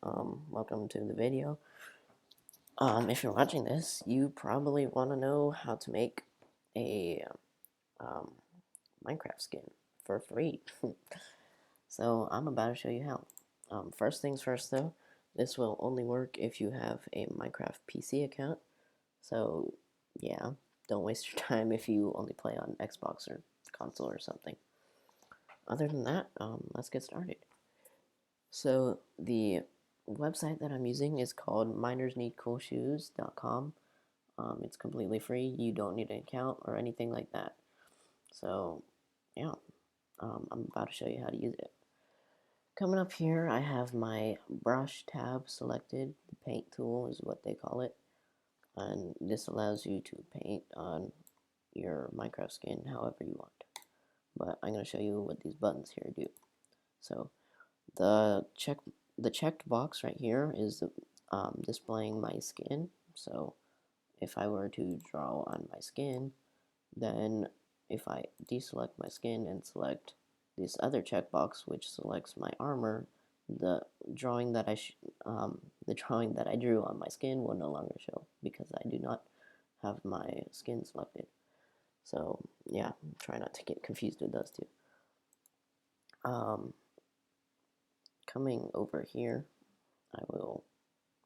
Welcome to the video. If you're watching this, you probably want to know how to make a um, Minecraft skin for free. So I'm about to show you how. First things first though, this will only work if you have a Minecraft PC account. So yeah, don't waste your time if you only play on Xbox or console or something. Other than that, let's get started. So the website that I'm using is called minersneedcoolshoes.com. It's completely free. You don't need an account or anything like that. So yeah, I'm about to show you how to use it. Coming up here, I have my brush tab selected. The paint tool is what they call it. And this allows you to paint on your Minecraft skin however you want. But I'm going to show you what these buttons here do. So the checked box right here is displaying my skin. So if I were to draw on my skin, then if I deselect my skin and select this other checkbox, which selects my armor, the drawing that the drawing that I drew on my skin will no longer show because I do not have my skin selected. So yeah, try not to get confused with those two. Coming over here, I will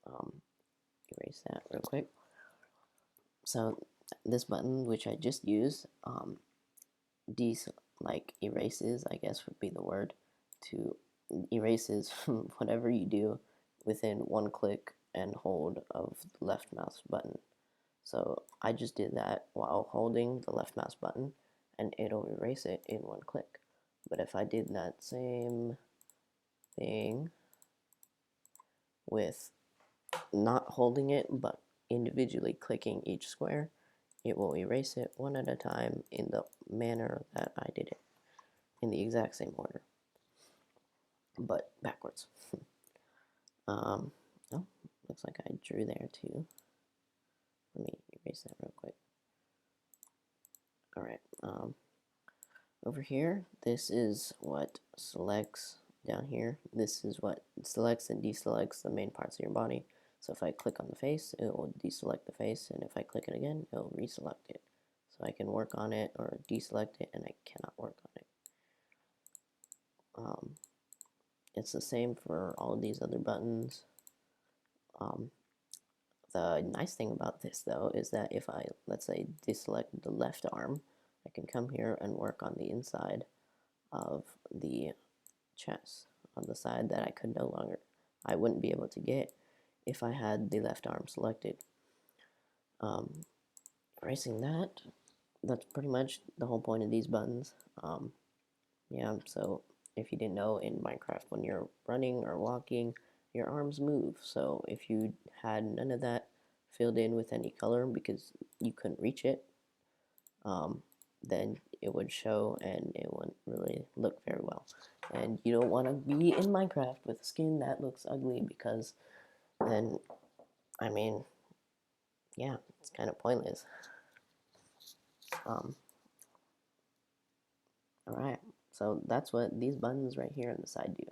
erase that real quick. So this button, which I just used, erases, I guess would be the word, to erases whatever you do within one click and hold of the left mouse button. So I just did that while holding the left mouse button and it'll erase it in one click. But if I did that same thing with not holding it but individually clicking each square, it will erase it one at a time in the manner that I did it, in the exact same order, but backwards. Oh, looks like I drew there too. Let me erase that real quick. Alright, over here, this is what selects down here. This is what selects and deselects the main parts of your body. So if I click on the face, it will deselect the face, and if I click it again, it will reselect it. So I can work on it or deselect it, and I cannot work on it. It's the same for all of these other buttons. The nice thing about this though is that if I, let's say, deselect the left arm, I can come here and work on the inside of the chest, on the side that I wouldn't be able to get if I had the left arm selected. Erasing that, that's pretty much the whole point of these buttons. Yeah, so if you didn't know, in Minecraft, when you're running or walking, your arms move. So if you had none of that filled in with any color because you couldn't reach it, then it would show and it wouldn't really look very well. And you don't want to be in Minecraft with a skin that looks ugly because then, I mean, yeah, it's kind of pointless. Alright, so that's what these buttons right here on the side do.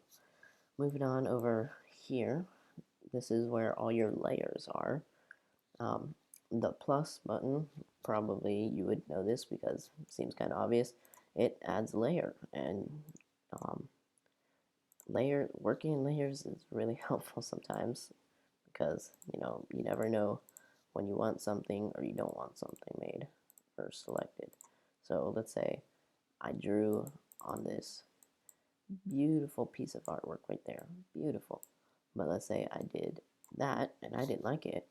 Moving on over here, this is where all your layers are. The plus button, probably you would know this because it seems kind of obvious. It adds layer, and working in layers is really helpful sometimes because you never know when you want something or you don't want something made or selected. So let's say I drew on this beautiful piece of artwork right there, beautiful. But let's say I did that and I didn't like it,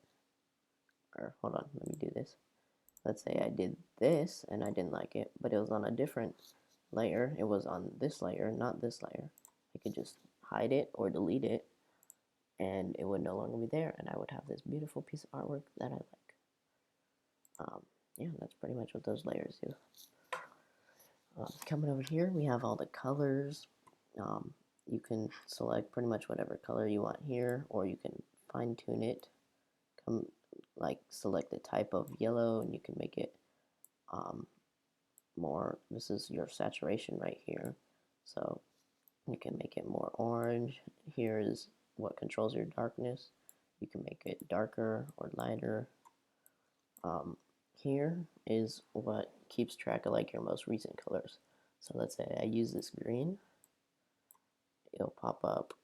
or hold on, let me do this. Let's say I did this and I didn't like it, but it was on a different layer. It was on this layer, not this layer. I could just hide it or delete it and it would no longer be there, and I would have this beautiful piece of artwork that I like. Yeah, that's pretty much what those layers do. Coming over here, we have all the colors. You can select pretty much whatever color you want here, or you can fine tune it. Select the type of yellow, and you can make it more. This is your saturation right here, so you can make it more orange. Here is what controls your darkness. You can make it darker or lighter. Here is what keeps track of like your most recent colors. So let's say I use this green, it'll pop up,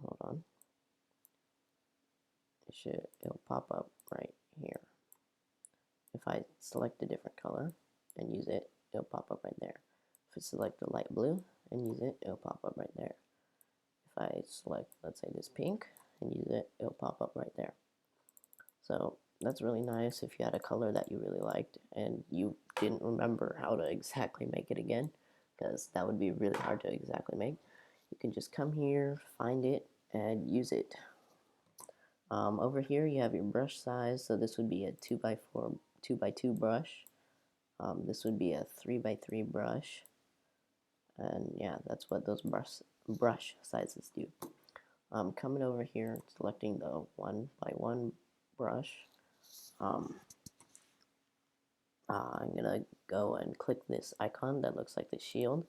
hold on, it'll pop up right here. If I select a different color and use it, it'll pop up right there. If I select the light blue and use it, it'll pop up right there. If I select, let's say, this pink and use it, it'll pop up right there. So that's really nice if you had a color that you really liked and you didn't remember how to exactly make it again, because that would be really hard to exactly make. You can just come here, find it, and use it. Over here you have your brush size, so this would be a 2x4, 2x2 brush. This would be a 3x3 brush, and yeah, that's what those brush sizes do. Coming over here, selecting the 1x1 brush, I'm gonna go and click this icon that looks like the shield,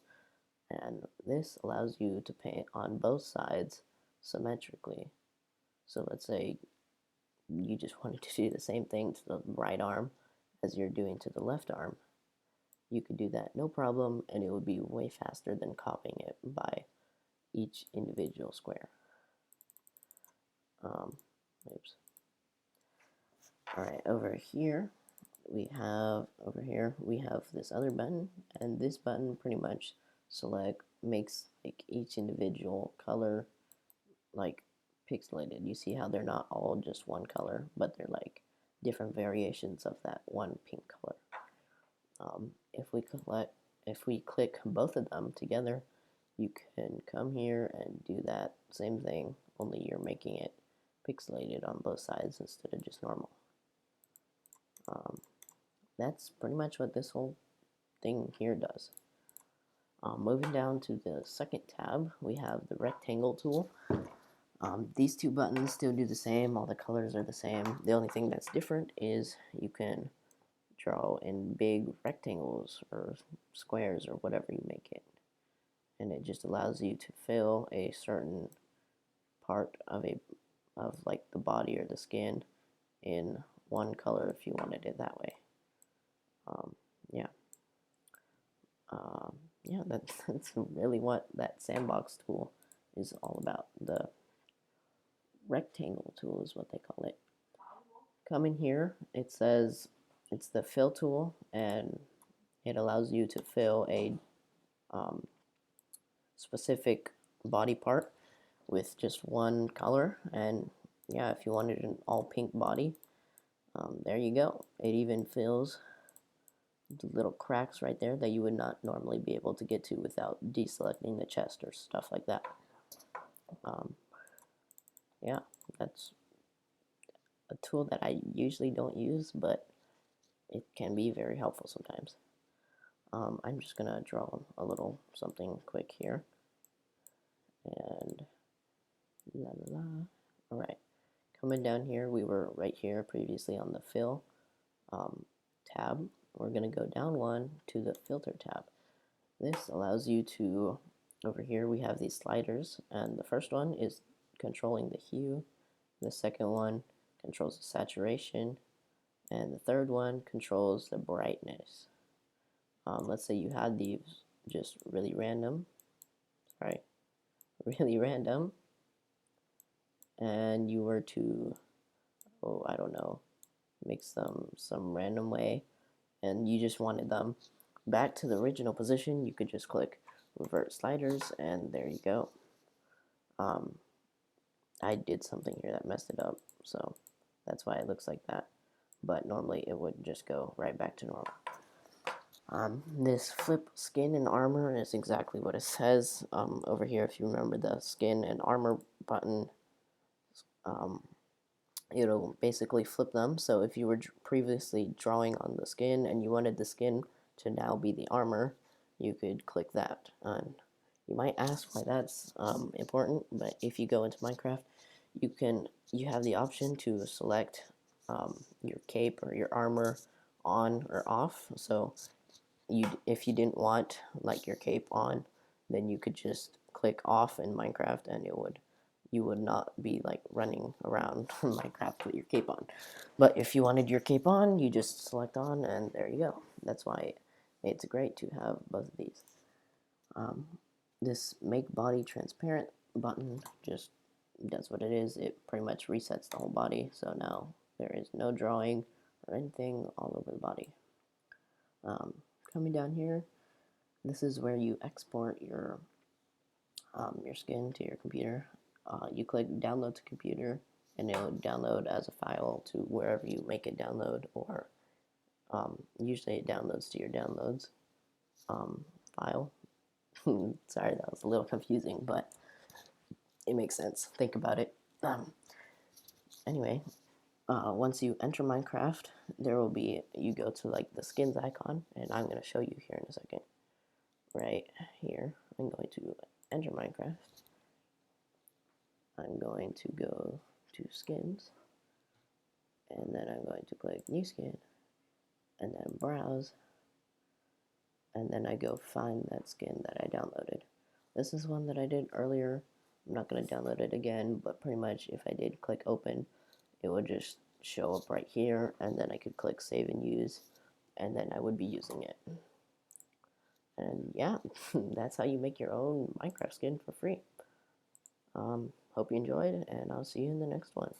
and this allows you to paint on both sides symmetrically. So let's say you just wanted to do the same thing to the right arm as you're doing to the left arm. You could do that no problem, and it would be way faster than copying it by each individual square. Oops. All right, over here we have this other button, and this button pretty much makes like each individual color like pixelated. You see how they're not all just one color, but they're like different variations of that one pink color. If we click both of them together, you can come here and do that same thing, only you're making it pixelated on both sides instead of just normal. That's pretty much what this whole thing here does. Moving down to the second tab, we have the rectangle tool. These two buttons still do the same, all the colors are the same. The only thing that's different is you can draw in big rectangles or squares or whatever you make it. And it just allows you to fill a certain part of like the body or the skin in one color if you wanted it that way. Yeah. Yeah, that's really what that sandbox tool is all about. The rectangle tool is what they call it. Come in here, it says it's the fill tool, and it allows you to fill a specific body part with just one color. And yeah, if you wanted an all pink body, there you go. It even fills the little cracks right there that you would not normally be able to get to without deselecting the chest or stuff like that. Yeah, that's a tool that I usually don't use, but it can be very helpful sometimes. I'm just gonna draw a little something quick here, and la la la. All right, coming down here, we were right here previously on the fill tab. We're gonna go down one to the filter tab. This allows you to, over here we have these sliders, and the first one is controlling the hue, the second one controls the saturation, and the third one controls the brightness. Let's say you had these just really random, and you were to, I don't know, mix them some random way, and you just wanted them back to the original position, you could just click revert sliders, and there you go. I did something here that messed it up, so that's why it looks like that, but normally it would just go right back to normal. This flip skin and armor is exactly what it says. Over here, if you remember the skin and armor button, it'll basically flip them. So if you were previously drawing on the skin and you wanted the skin to now be the armor, you could click that. And you might ask why that's important, but if you go into Minecraft, you have the option to select your cape or your armor on or off. So if you didn't want like your cape on, then you could just click off in Minecraft and it would you would not be like running around Minecraft with your cape on. But if you wanted your cape on, you just select on, and there you go. That's why it's great to have both of these. This make body transparent button just does what it is. It pretty much resets the whole body, so now there is no drawing or anything all over the body. Coming down here, this is where you export your skin to your computer. You click download to computer, and it'll download as a file to wherever you make it download, or usually it downloads to your downloads file. Sorry, that was a little confusing, but it makes sense. Think about it. Anyway, once you enter Minecraft, there will be, you go to like the skins icon, and I'm going to show you here in a second. Right here, I'm going to enter Minecraft. I'm going to go to skins, and then I'm going to click new skin, and then browse, and then I go find that skin that I downloaded. This is one that I did earlier. I'm not going to download it again, but pretty much if I did click open, it would just show up right here, and then I could click save and use, and then I would be using it. And yeah, that's how you make your own Minecraft skin for free. Hope you enjoyed, and I'll see you in the next one.